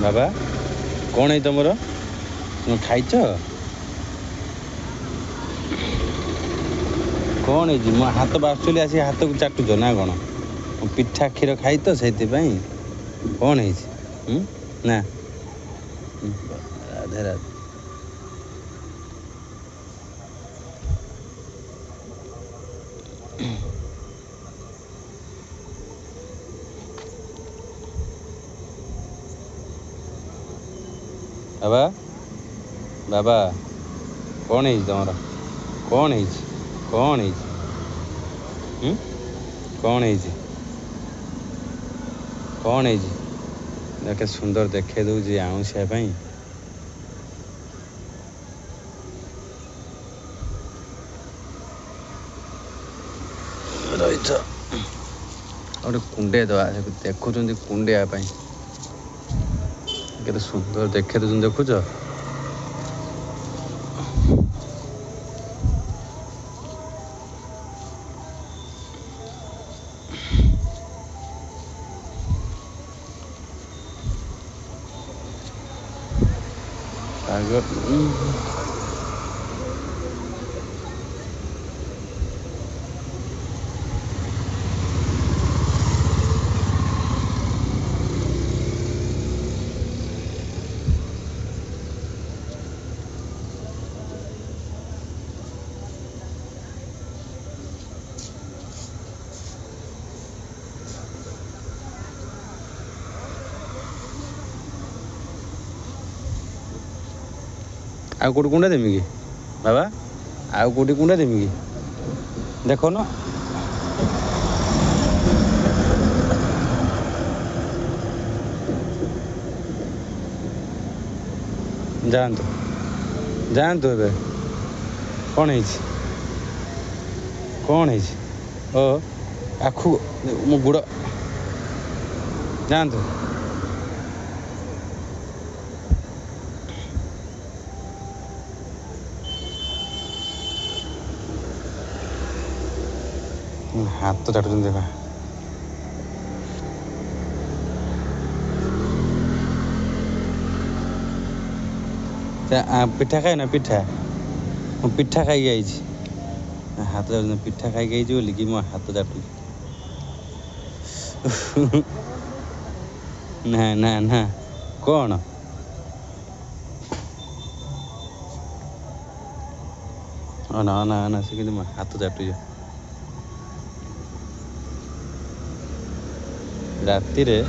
बाबा कौन है तुम खाइच कौन है मो हाथ बासुली आसी हाथ को चाटुच ना कौन पिठा क्षीर खाई तो से कौन है ना राधे राधे बाबा बाबा कौन है तुम कौन है कौन है कौन है कौन है देखे सुंदर देखे दूसरी आउसिया रहीच गोटे कुंडे दवा देखुं कुंडिया के सुंदर देखे दूसरी देखुच आउ कौटी कुंडा देमी कि बाबा आउ कौटी कुंडा देमी कि देख न जातु जातु ए कौन है कौन है ओ आखु मो गुड़ जातु हाथ तो चाटुच देखा पिठा खाए ना पिठा पिठा खाई आई हाथ पिठा खाई बोली कि मो हाथ चाटुच ना ना ना कौन ना ना ना से कि हाथ चाटुच राति रे